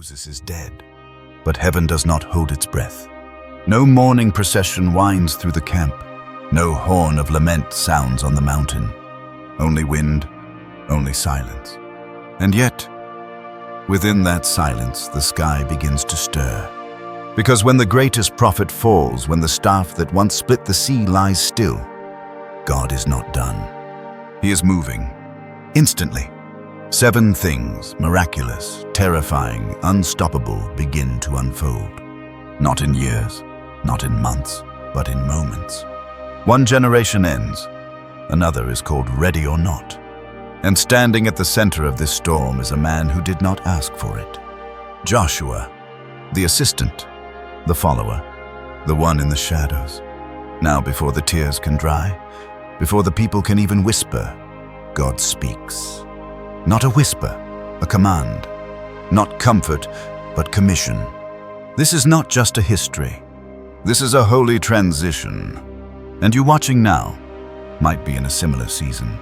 Moses is dead, but heaven does not hold its breath. No mourning procession winds through the camp. No horn of lament sounds on the mountain. Only wind, only silence. And yet, within that silence, the sky begins to stir. Because when the greatest prophet falls, when the staff that once split the sea lies still, God is not done. He is moving, instantly. 7 things, miraculous, terrifying, unstoppable, begin to unfold. Not in years, not in months, but in moments. One generation ends, another is called ready or not. And standing at the center of this storm is a man who did not ask for it. Joshua, the assistant, the follower, the one in the shadows. Now before the tears can dry, before the people can even whisper, God speaks. Not a whisper, a command. Not comfort, but commission. This is not just a history. This is a holy transition. And you watching now might be in a similar season.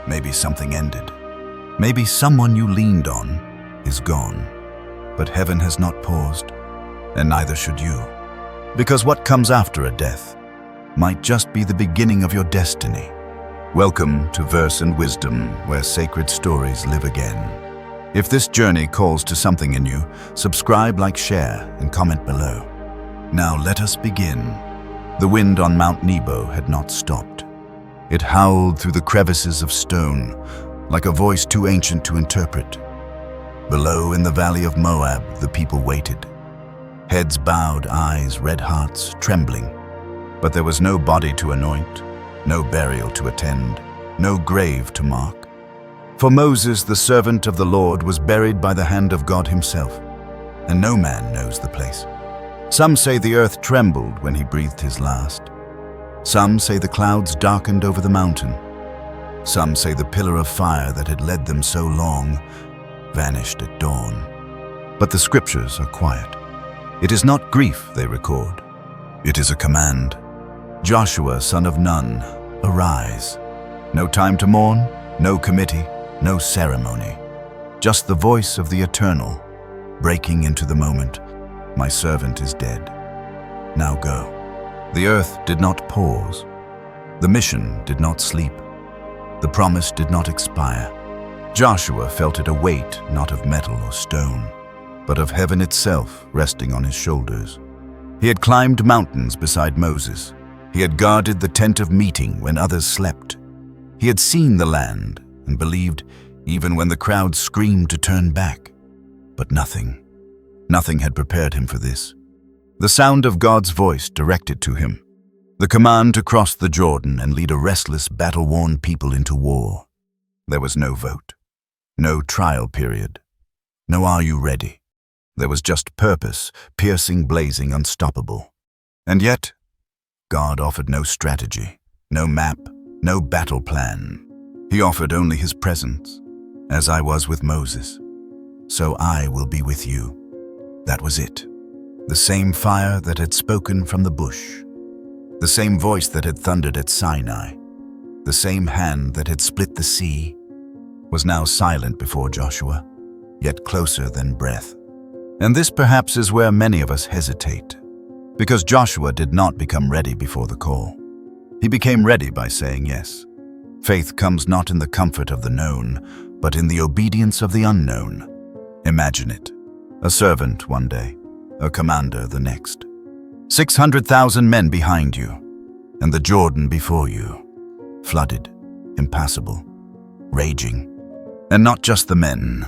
Maybe something ended. Maybe someone you leaned on is gone. But heaven has not paused, and neither should you. Because what comes after a death might just be the beginning of your destiny. Welcome to Verse and Wisdom, where sacred stories live again. If this journey calls to something in you, subscribe, like, share, and comment below. Now let us begin. The wind on Mount Nebo had not stopped. It howled through the crevices of stone, like a voice too ancient to interpret. Below in the valley of Moab, the people waited. Heads bowed, eyes, red hearts, trembling. But there was no body to anoint, no burial to attend, no grave to mark. For Moses, the servant of the Lord, was buried by the hand of God himself, and no man knows the place. Some say the earth trembled when he breathed his last. Some say the clouds darkened over the mountain. Some say the pillar of fire that had led them so long vanished at dawn. But the scriptures are quiet. It is not grief they record. It is a command. Joshua, son of Nun, arise. No time to mourn, no committee, no ceremony. Just the voice of the Eternal, breaking into the moment. My servant is dead. Now go. The earth did not pause. The mission did not sleep. The promise did not expire. Joshua felt it a weight not of metal or stone, but of heaven itself resting on his shoulders. He had climbed mountains beside Moses. He had guarded the tent of meeting when others slept. He had seen the land and believed even when the crowd screamed to turn back. But nothing had prepared him for this. The sound of God's voice directed to him. The command to cross the Jordan and lead a restless, battle-worn people into war. There was no vote, no trial period, no "Are you ready?" There was just purpose, piercing, blazing, unstoppable. And yet, God offered no strategy, no map, no battle plan. He offered only his presence. As I was with Moses, so I will be with you. That was it. The same fire that had spoken from the bush. The same voice that had thundered at Sinai. The same hand that had split the sea was now silent before Joshua, yet closer than breath. And this perhaps is where many of us hesitate, because Joshua did not become ready before the call. He became ready by saying yes. Faith comes not in the comfort of the known, but in the obedience of the unknown. Imagine it. A servant one day, a commander the next. 600,000 men behind you, and the Jordan before you. Flooded, impassable, raging. And not just the men.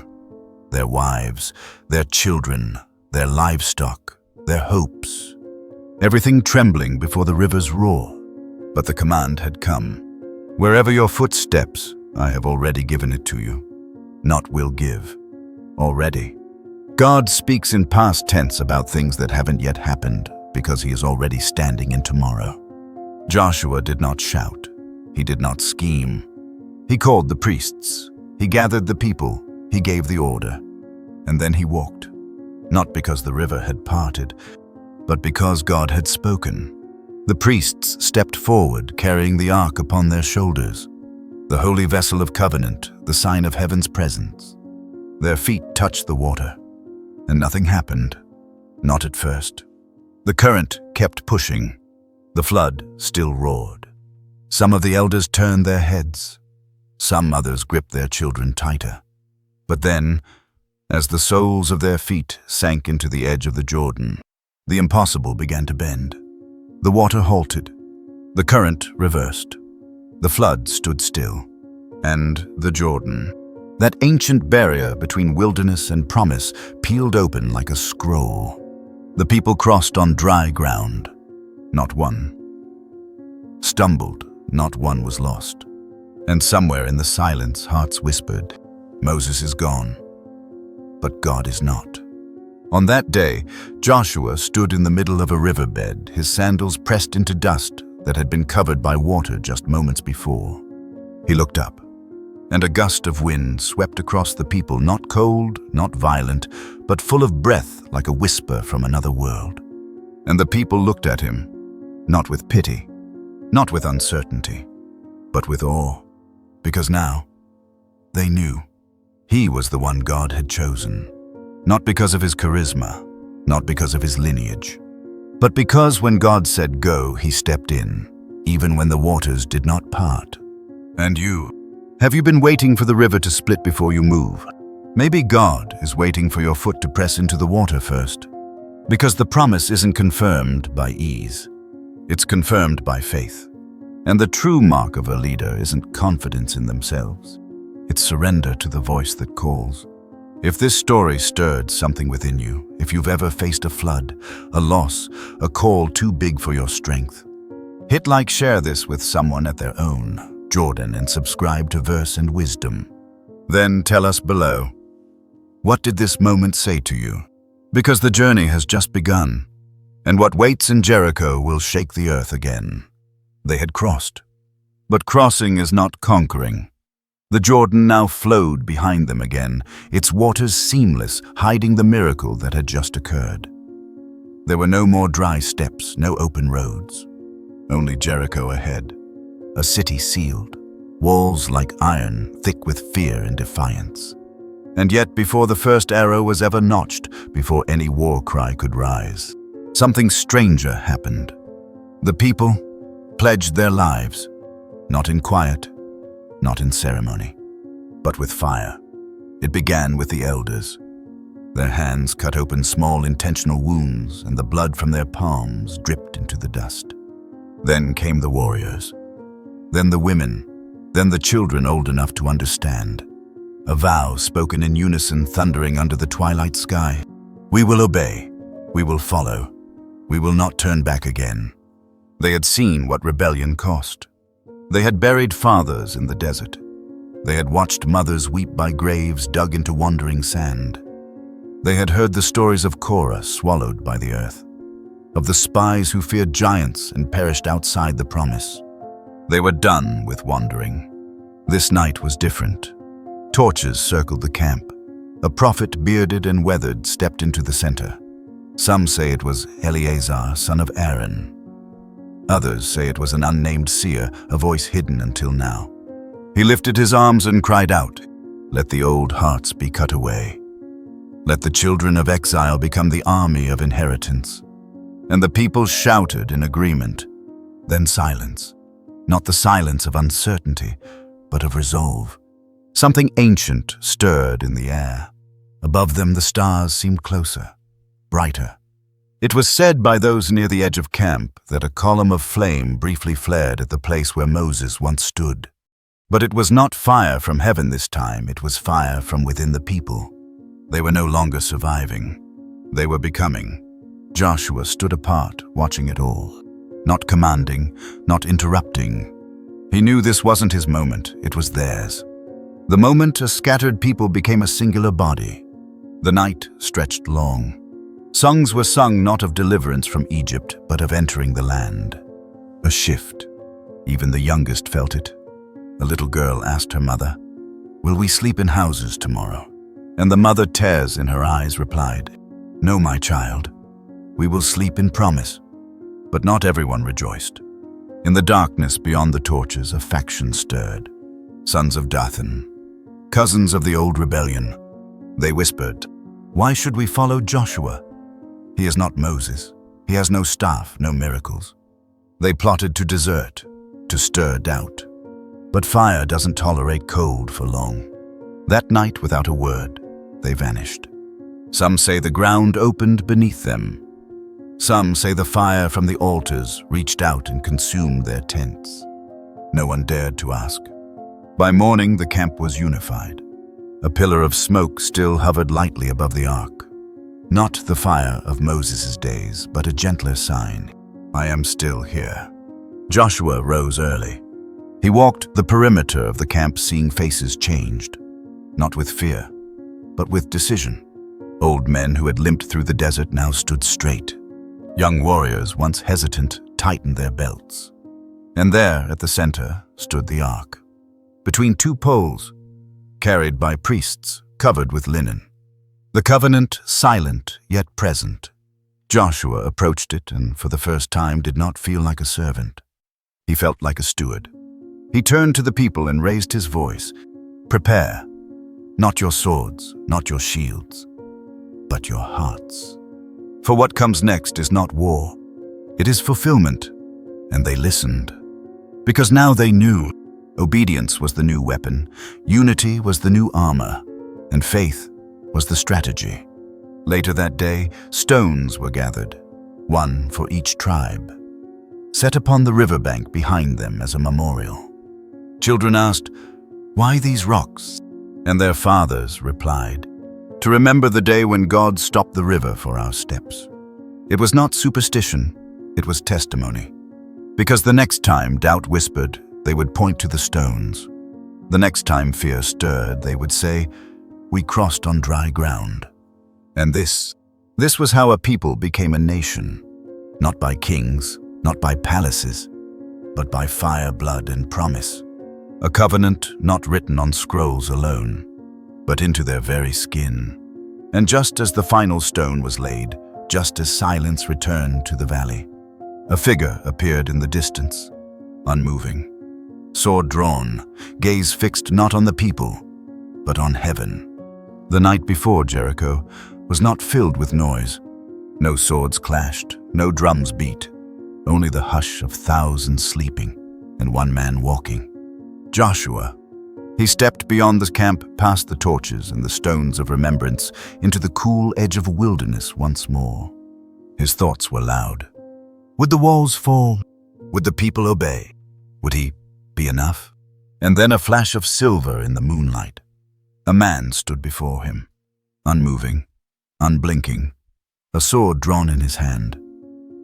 Their wives, their children, their livestock, their hopes. Everything trembling before the river's roar. But the command had come. Wherever your foot steps, I have already given it to you. Not will give. Already. God speaks in past tense about things that haven't yet happened, because he is already standing in tomorrow. Joshua did not shout. He did not scheme. He called the priests. He gathered the people. He gave the order. And then he walked. Not because the river had parted, but because God had spoken. The priests stepped forward, carrying the ark upon their shoulders, the holy vessel of covenant, the sign of heaven's presence. Their feet touched the water. And nothing happened. Not at first. The current kept pushing. The flood still roared. Some of the elders turned their heads. Some others gripped their children tighter. But then, as the soles of their feet sank into the edge of the Jordan, the impossible began to bend. The water halted. The current reversed. The flood stood still. And the Jordan, that ancient barrier between wilderness and promise, peeled open like a scroll. The people crossed on dry ground. Not one stumbled, not one was lost. And somewhere in the silence, hearts whispered, Moses is gone, but God is not. On that day, Joshua stood in the middle of a riverbed, his sandals pressed into dust that had been covered by water just moments before. He looked up, and a gust of wind swept across the people, not cold, not violent, but full of breath like a whisper from another world. And the people looked at him, not with pity, not with uncertainty, but with awe, because now they knew he was the one God had chosen, not because of his charisma, not because of his lineage, but because when God said go, he stepped in, even when the waters did not part. And you? Have you been waiting for the river to split before you move? Maybe God is waiting for your foot to press into the water first, because the promise isn't confirmed by ease. It's confirmed by faith. And the true mark of a leader isn't confidence in themselves. It's surrender to the voice that calls. If this story stirred something within you, if you've ever faced a flood, a loss, a call too big for your strength, hit like, share this with someone at their own Jordan, and subscribe to Verse and Wisdom. Then tell us below, what did this moment say to you? Because the journey has just begun, and what waits in Jericho will shake the earth again. They had crossed. But crossing is not conquering. The Jordan now flowed behind them again, its waters seamless, hiding the miracle that had just occurred. There were no more dry steps, no open roads. Only Jericho ahead, a city sealed, walls like iron, thick with fear and defiance. And yet, before the first arrow was ever notched, before any war cry could rise, something stranger happened. The people pledged their lives, not in quiet, not in ceremony, but with fire. It began with the elders. Their hands cut open small intentional wounds, and the blood from their palms dripped into the dust. Then came the warriors. Then the women. Then the children old enough to understand. A vow spoken in unison, thundering under the twilight sky. We will obey. We will follow. We will not turn back again. They had seen what rebellion cost. They had buried fathers in the desert. They had watched mothers weep by graves dug into wandering sand. They had heard the stories of Korah swallowed by the earth, of the spies who feared giants and perished outside the promise. They were done with wandering. This night was different. Torches circled the camp. A prophet, bearded and weathered, stepped into the center. Some say it was Eleazar, son of Aaron. Others say it was an unnamed seer, a voice hidden until now. He lifted his arms and cried out, "Let the old hearts be cut away. Let the children of exile become the army of inheritance." And the people shouted in agreement. Then silence. Not the silence of uncertainty, but of resolve. Something ancient stirred in the air. Above them the stars seemed closer, brighter. It was said by those near the edge of camp that a column of flame briefly flared at the place where Moses once stood. But it was not fire from heaven this time, it was fire from within the people. They were no longer surviving. They were becoming. Joshua stood apart, watching it all. Not commanding, not interrupting. He knew this wasn't his moment, it was theirs. The moment a scattered people became a singular body. The night stretched long. Songs were sung not of deliverance from Egypt, but of entering the land. A shift. Even the youngest felt it. A little girl asked her mother, "Will we sleep in houses tomorrow?" And the mother, tears in her eyes, replied, "No, my child. We will sleep in promise." But not everyone rejoiced. In the darkness beyond the torches, a faction stirred. Sons of Dathan, cousins of the old rebellion. They whispered, Why should we follow Joshua? He is not Moses. He has no staff, no miracles. They plotted to desert, to stir doubt. But fire doesn't tolerate cold for long. That night, without a word, they vanished. Some say the ground opened beneath them. Some say the fire from the altars reached out and consumed their tents. No one dared to ask. By morning, the camp was unified. A pillar of smoke still hovered lightly above the ark. Not the fire of Moses' days, but a gentler sign. I am still here. Joshua rose early. He walked the perimeter of the camp, seeing faces changed. Not with fear, but with decision. Old men who had limped through the desert now stood straight. Young warriors, once hesitant, tightened their belts. And there, at the center, stood the ark. Between two poles, carried by priests covered with linen. The covenant silent yet present. Joshua approached it and for the first time did not feel like a servant. He felt like a steward. He turned to the people and raised his voice. Prepare, not your swords, not your shields, but your hearts. For what comes next is not war. It is fulfillment. And they listened. Because now they knew. Obedience was the new weapon, unity was the new armor, and faith was the strategy. Later that day, stones were gathered, one for each tribe, set upon the riverbank behind them as a memorial. Children asked, "Why these rocks?" And their fathers replied, "To remember the day when God stopped the river for our steps." It was not superstition, it was testimony. Because the next time doubt whispered, they would point to the stones. The next time fear stirred, they would say, "We crossed on dry ground." And this was how a people became a nation, not by kings, not by palaces, but by fire, blood, and promise. A covenant not written on scrolls alone, but into their very skin. And just as the final stone was laid, just as silence returned to the valley, a figure appeared in the distance, unmoving. Sword drawn, gaze fixed not on the people, but on heaven. The night before Jericho was not filled with noise. No swords clashed, no drums beat, only the hush of thousands sleeping and one man walking. Joshua. He stepped beyond the camp, past the torches and the stones of remembrance, into the cool edge of wilderness once more. His thoughts were loud. Would the walls fall? Would the people obey? Would he be enough? And then a flash of silver in the moonlight. A man stood before him, unmoving, unblinking, a sword drawn in his hand.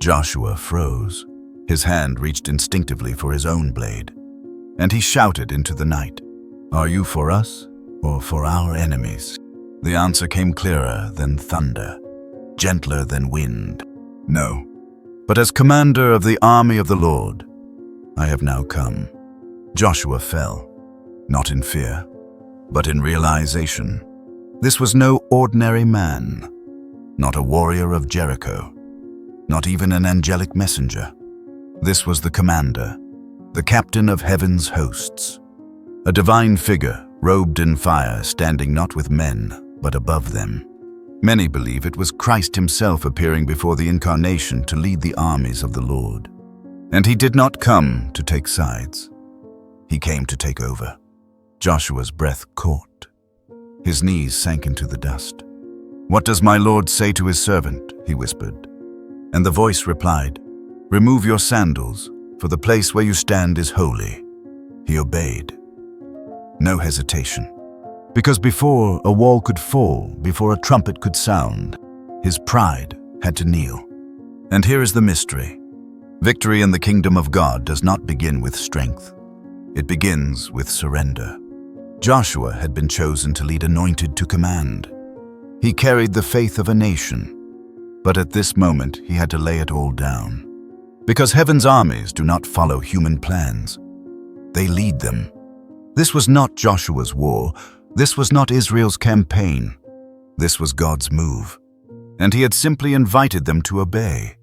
Joshua froze. His hand reached instinctively for his own blade, and he shouted into the night, "Are you for us or for our enemies?" The answer came clearer than thunder, gentler than wind. "No, but as commander of the army of the Lord, I have now come." Joshua fell, not in fear, but in realization. This was no ordinary man, not a warrior of Jericho, not even an angelic messenger. This was the commander, the captain of heaven's hosts, a divine figure robed in fire, standing not with men, but above them. Many believe it was Christ himself appearing before the incarnation to lead the armies of the Lord. And he did not come to take sides. He came to take over. Joshua's breath caught. His knees sank into the dust. "What does my Lord say to his servant?" he whispered. And the voice replied, "Remove your sandals, for the place where you stand is holy." He obeyed. No hesitation. Because before a wall could fall, before a trumpet could sound, his pride had to kneel. And here is the mystery. Victory in the kingdom of God does not begin with strength. It begins with surrender. Joshua had been chosen to lead, anointed to command. He carried the faith of a nation. But at this moment, he had to lay it all down. Because heaven's armies do not follow human plans. They lead them. This was not Joshua's war. This was not Israel's campaign. This was God's move. And he had simply invited them to obey.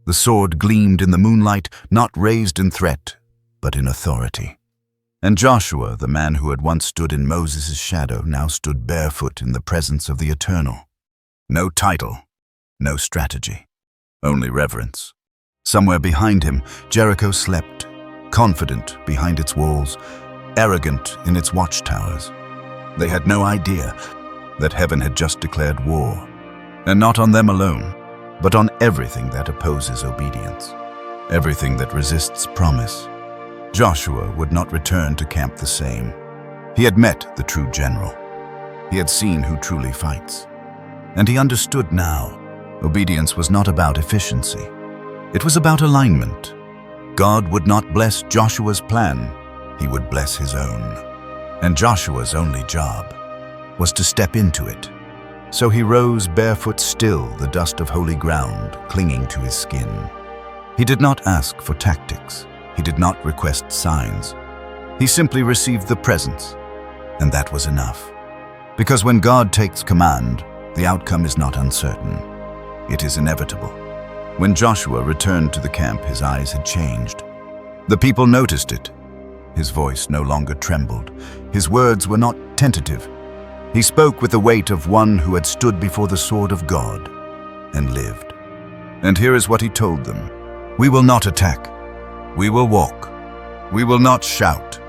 The sword gleamed in the moonlight, not raised in threat, but in authority. And Joshua, the man who had once stood in Moses' shadow, now stood barefoot in the presence of the Eternal. No title, no strategy, only reverence. Somewhere behind him, Jericho slept, confident behind its walls, arrogant in its watchtowers. They had no idea that heaven had just declared war, and not on them alone, but on everything that opposes obedience, everything that resists promise. Joshua would not return to camp the same. He had met the true general. He had seen who truly fights. And he understood now, obedience was not about efficiency. It was about alignment. God would not bless Joshua's plan, he would bless his own. And Joshua's only job was to step into it. So he rose barefoot still, the dust of holy ground clinging to his skin. He did not ask for tactics. He did not request signs. He simply received the presence, and that was enough. Because when God takes command, the outcome is not uncertain. It is inevitable. When Joshua returned to the camp, his eyes had changed. The people noticed it. His voice no longer trembled. His words were not tentative. He spoke with the weight of one who had stood before the sword of God and lived. And here is what he told them. We will not attack. We will walk. We will not shout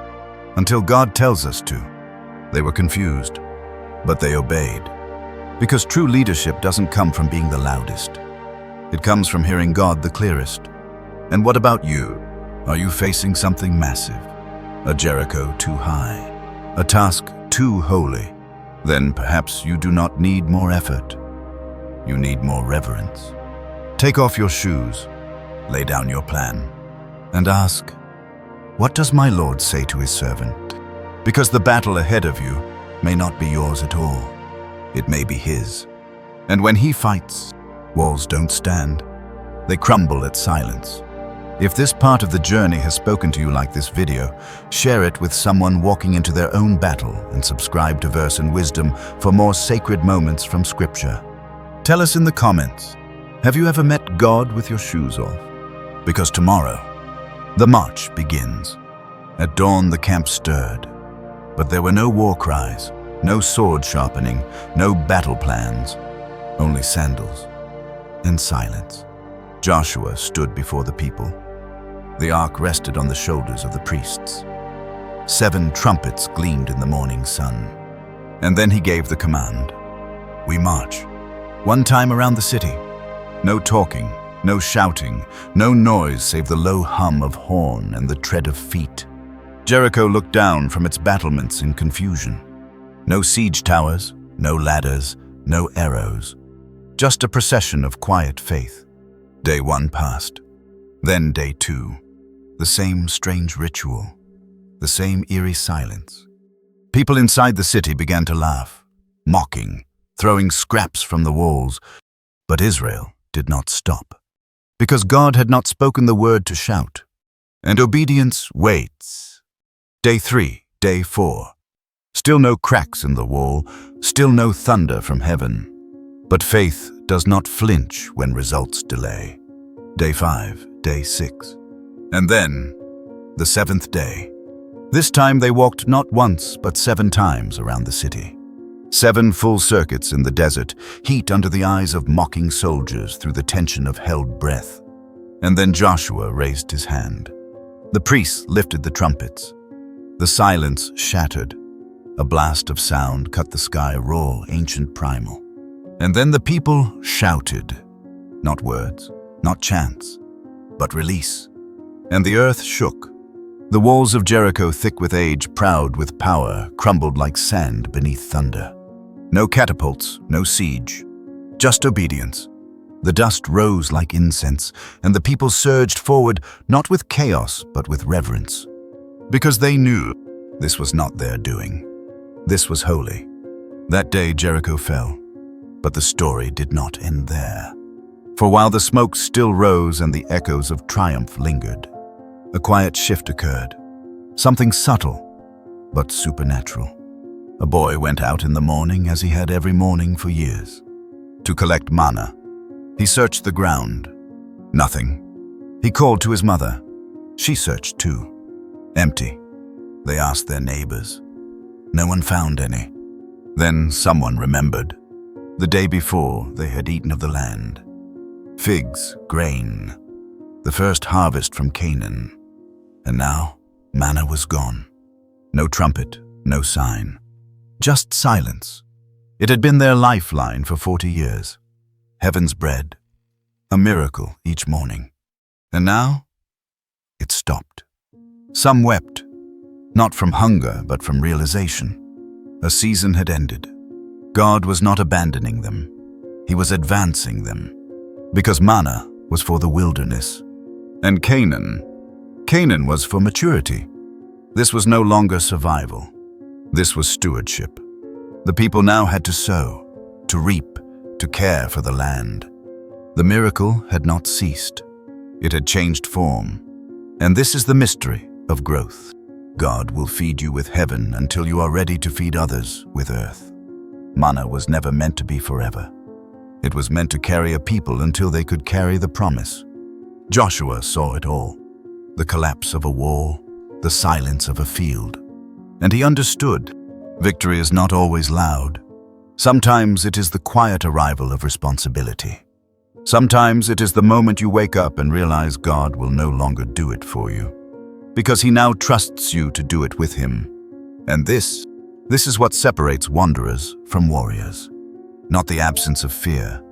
until God tells us to. They were confused, but they obeyed. Because true leadership doesn't come from being the loudest. It comes from hearing God the clearest. And what about you? Are you facing something massive? A Jericho too high? A task too holy? Then perhaps you do not need more effort. You need more reverence. Take off your shoes, lay down your plan, and ask, what does my Lord say to his servant? Because the battle ahead of you may not be yours at all. It may be his. And when he fights, walls don't stand. They crumble at silence. If this part of the journey has spoken to you like this video, share it with someone walking into their own battle and subscribe to Verse and Wisdom for more sacred moments from Scripture. Tell us in the comments, have you ever met God with your shoes off? Because tomorrow, the march begins. At dawn, the camp stirred, but there were no war cries, no sword sharpening, no battle plans, only sandals and silence. Joshua stood before the people. The ark rested on the shoulders of the priests. 7 trumpets gleamed in the morning sun. And then he gave the command. We march. One time around the city. No talking, no shouting, no noise save the low hum of horn and the tread of feet. Jericho looked down from its battlements in confusion. No siege towers, no ladders, no arrows. Just a procession of quiet faith. Day 1 passed. Then day 2. The same strange ritual. The same eerie silence. People inside the city began to laugh, mocking, throwing scraps from the walls. But Israel did not stop. Because God had not spoken the word to shout. And obedience waits. Day 3, day 4. Still no cracks in the wall, still no thunder from heaven. But faith does not flinch when results delay. Day 5, day 6. And then, the 7th day. This time they walked not once, but 7 times around the city. 7 full circuits in the desert, heat under the eyes of mocking soldiers through the tension of held breath. And then Joshua raised his hand. The priests lifted the trumpets. The silence shattered. A blast of sound cut the sky raw, ancient, primal. And then the people shouted. Not words, not chants, but release. And the earth shook. The walls of Jericho, thick with age, proud with power, crumbled like sand beneath thunder. No catapults, no siege, just obedience. The dust rose like incense, and the people surged forward, not with chaos, but with reverence. Because they knew this was not their doing. This was holy. That day Jericho fell, but the story did not end there. For while the smoke still rose and the echoes of triumph lingered, a quiet shift occurred. Something subtle, but supernatural. A boy went out in the morning as he had every morning for years, to collect manna. He searched the ground. Nothing. He called to his mother. She searched too. Empty. They asked their neighbors. No one found any. Then someone remembered. The day before, they had eaten of the land. Figs, grain, the first harvest from Canaan. And now, manna was gone. No trumpet, no sign. Just silence. It had been their lifeline for 40 years. Heaven's bread. A miracle each morning. And now, it stopped. Some wept, not from hunger, but from realization. A season had ended. God was not abandoning them. He was advancing them. Because manna was for the wilderness. And Canaan was for maturity. This was no longer survival. This was stewardship. The people now had to sow, to reap, to care for the land. The miracle had not ceased. It had changed form. And this is the mystery of growth. God will feed you with heaven until you are ready to feed others with earth. Manna was never meant to be forever. It was meant to carry a people until they could carry the promise. Joshua saw it all. The collapse of a wall, the silence of a field. And he understood, victory is not always loud. Sometimes it is the quiet arrival of responsibility. Sometimes it is the moment you wake up and realize God will no longer do it for you, because he now trusts you to do it with him. And this is what separates wanderers from warriors. Not the absence of fear,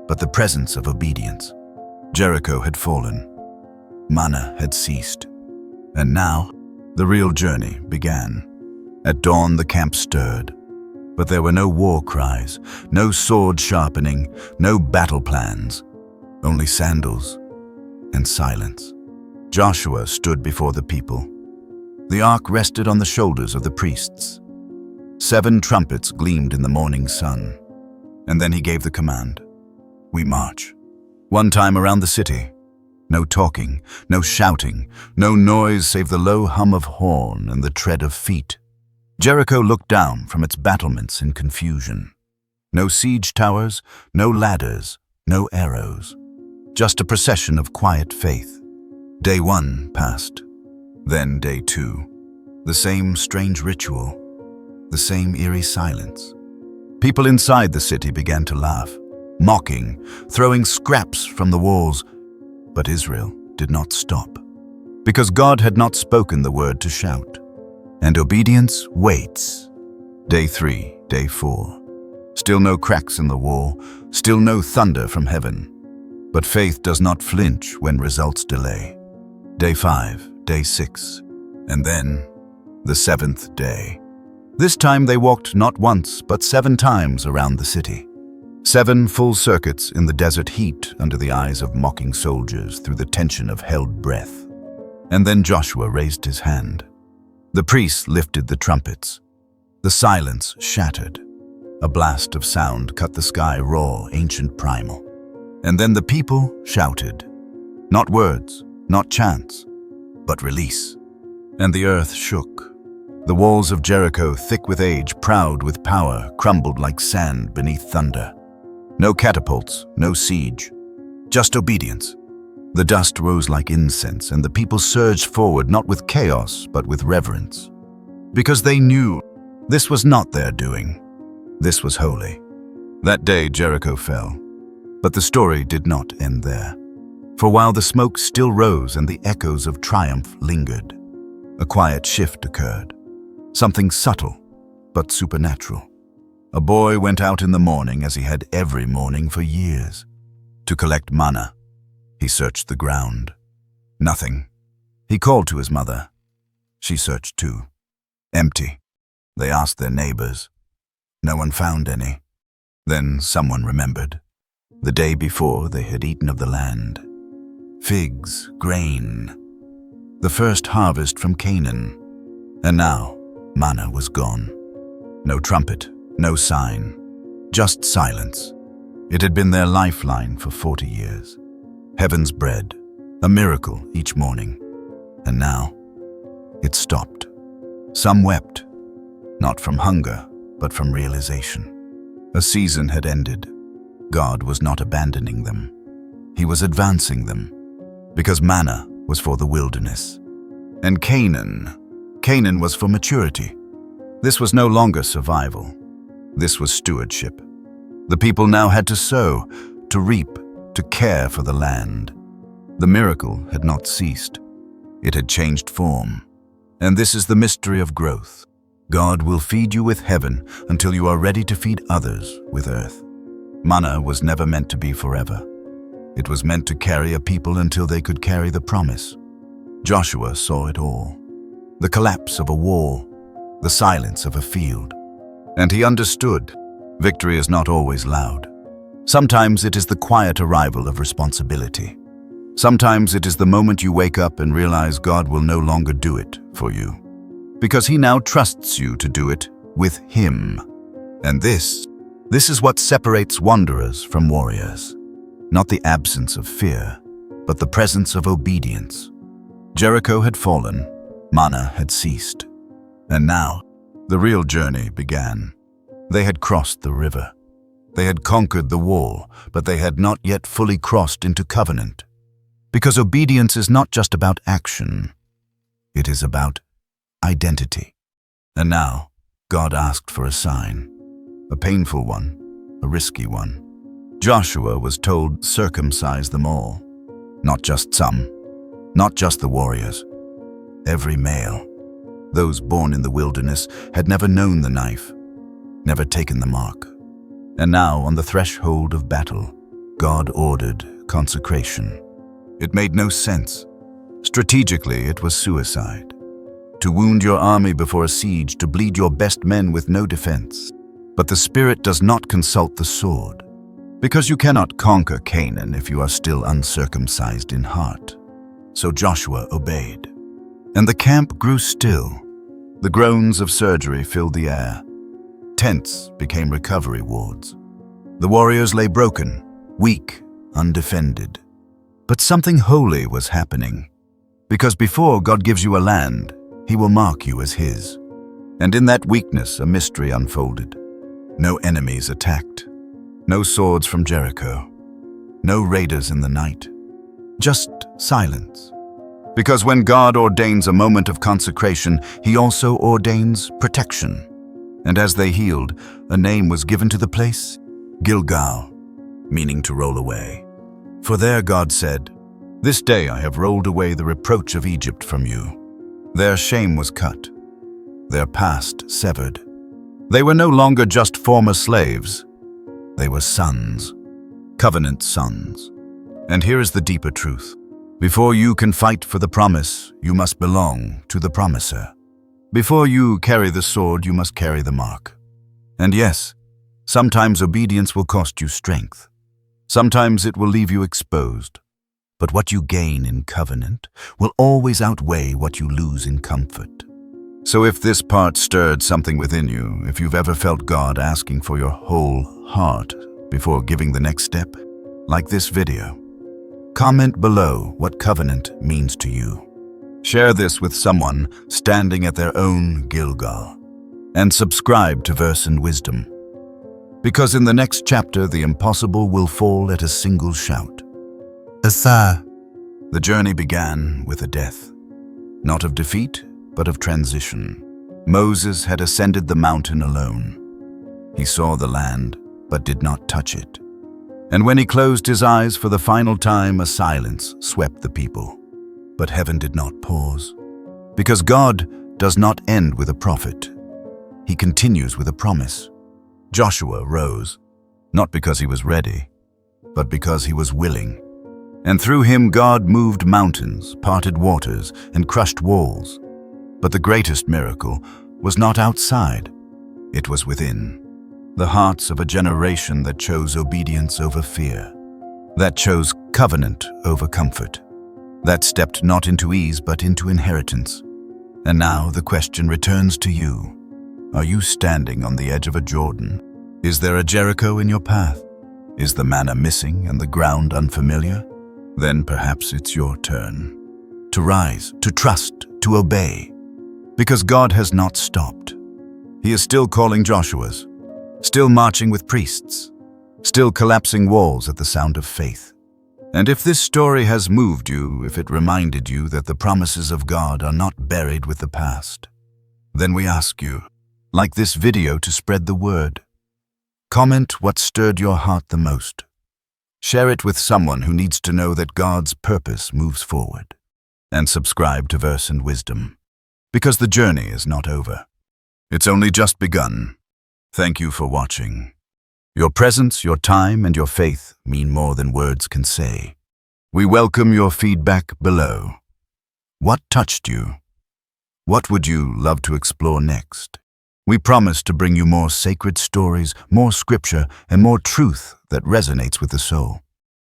but the presence of obedience. Jericho had fallen. Manna had ceased. And now, the real journey began. At dawn, the camp stirred. But there were no war cries, no sword sharpening, no battle plans. Only sandals and silence. Joshua stood before the people. The ark rested on the shoulders of the priests. 7 trumpets gleamed in the morning sun. And then he gave the command. We march. One time around the city. No talking, no shouting, no noise save the low hum of horn and the tread of feet. Jericho looked down from its battlements in confusion. No siege towers, no ladders, no arrows. Just a procession of quiet faith. Day 1 passed. Then day 2. The same strange ritual. The same eerie silence. People inside the city began to laugh, mocking, throwing scraps from the walls. But Israel did not stop, because God had not spoken the word to shout. And obedience waits. Day 3, day 4. Still no cracks in the wall, still no thunder from heaven. But faith does not flinch when results delay. Day 5, day 6, and then the 7th day. This time they walked not once, but 7 times around the city. 7 full circuits in the desert heat under the eyes of mocking soldiers through the tension of held breath. And then Joshua raised his hand. The priests lifted the trumpets. The silence shattered. A blast of sound cut the sky raw, ancient, primal. And then the people shouted. Not words, not chants, but release. And the earth shook. The walls of Jericho, thick with age, proud with power, crumbled like sand beneath thunder. No catapults, no siege, just obedience. The dust rose like incense, and the people surged forward not with chaos, but with reverence. Because they knew this was not their doing. This was holy. That day Jericho fell. But the story did not end there. For while the smoke still rose and the echoes of triumph lingered, a quiet shift occurred. Something subtle, but supernatural. A boy went out in the morning, as he had every morning for years, to collect manna. He searched the ground. Nothing. He called to his mother. She searched too. Empty. They asked their neighbors. No one found any. Then someone remembered. The day before they had eaten of the land. Figs, grain. The first harvest from Canaan. And now, manna was gone. No trumpet, no sign. Just silence. It had been their lifeline for 40 years. Heaven's bread, a miracle each morning. And now, it stopped. Some wept, not from hunger, but from realization. A season had ended. God was not abandoning them. He was advancing them, because manna was for the wilderness. And Canaan was for maturity. This was no longer survival. This was stewardship. The people now had to sow, to reap, to care for the land. The miracle had not ceased. It had changed form. And this is the mystery of growth. God will feed you with heaven until you are ready to feed others with earth. Manna was never meant to be forever. It was meant to carry a people until they could carry the promise. Joshua saw it all. The collapse of a wall, the silence of a field. And he understood, victory is not always loud. Sometimes it is the quiet arrival of responsibility. Sometimes it is the moment you wake up and realize God will no longer do it for you, because he now trusts you to do it with him. And this is what separates wanderers from warriors. Not the absence of fear, but the presence of obedience. Jericho had fallen, Manna had ceased. And now, the real journey began. They had crossed the river. They had conquered the wall, but they had not yet fully crossed into covenant. Because obedience is not just about action, it is about identity. And now, God asked for a sign. A painful one, a risky one. Joshua was told, circumcise them all. Not just some, not just the warriors. Every male. Those born in the wilderness had never known the knife, never taken the mark. And now, on the threshold of battle, God ordered consecration. It made no sense. Strategically, it was suicide. To wound your army before a siege, to bleed your best men with no defense. But the Spirit does not consult the sword, because you cannot conquer Canaan if you are still uncircumcised in heart. So Joshua obeyed. And the camp grew still. The groans of surgery filled the air. Tents became recovery wards. The warriors lay broken, weak, undefended. But something holy was happening. Because before God gives you a land, he will mark you as his. And in that weakness, a mystery unfolded. No enemies attacked. No swords from Jericho. No raiders in the night. Just silence. Because when God ordains a moment of consecration, he also ordains protection. And as they healed, a name was given to the place, Gilgal, meaning to roll away. For there God said, "This day I have rolled away the reproach of Egypt from you." Their shame was cut, their past severed. They were no longer just former slaves. They were sons, covenant sons. And here is the deeper truth. Before you can fight for the promise, you must belong to the promiser. Before you carry the sword, you must carry the mark. And yes, sometimes obedience will cost you strength. Sometimes it will leave you exposed. But what you gain in covenant will always outweigh what you lose in comfort. So if this part stirred something within you, if you've ever felt God asking for your whole heart before giving the next step, like this video, comment below what covenant means to you. Share this with someone standing at their own Gilgal. And subscribe to Verse and Wisdom. Because in the next chapter, the impossible will fall at a single shout. Asa. The journey began with a death. Not of defeat, but of transition. Moses had ascended the mountain alone. He saw the land, but did not touch it. And when he closed his eyes for the final time, a silence swept the people. But heaven did not pause. Because God does not end with a prophet. He continues with a promise. Joshua rose, not because he was ready, but because he was willing. And through him God moved mountains, parted waters, and crushed walls. But the greatest miracle was not outside, it was within. The hearts of a generation that chose obedience over fear, that chose covenant over comfort, that stepped not into ease but into inheritance. And now the question returns to you. Are you standing on the edge of a Jordan? Is there a Jericho in your path? Is the manna missing and the ground unfamiliar? Then perhaps it's your turn to rise, to trust, to obey. Because God has not stopped. He is still calling Joshuas, still marching with priests, still collapsing walls at the sound of faith. And if this story has moved you, if it reminded you that the promises of God are not buried with the past, then we ask you, like this video, to spread the word. Comment what stirred your heart the most. Share it with someone who needs to know that God's purpose moves forward. And subscribe to Verse and Wisdom, because the journey is not over. It's only just begun. Thank you for watching. Your presence, your time, and your faith mean more than words can say. We welcome your feedback below. What touched you? What would you love to explore next? We promise to bring you more sacred stories, more scripture, and more truth that resonates with the soul.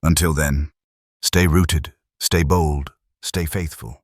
Until then, stay rooted, stay bold, stay faithful.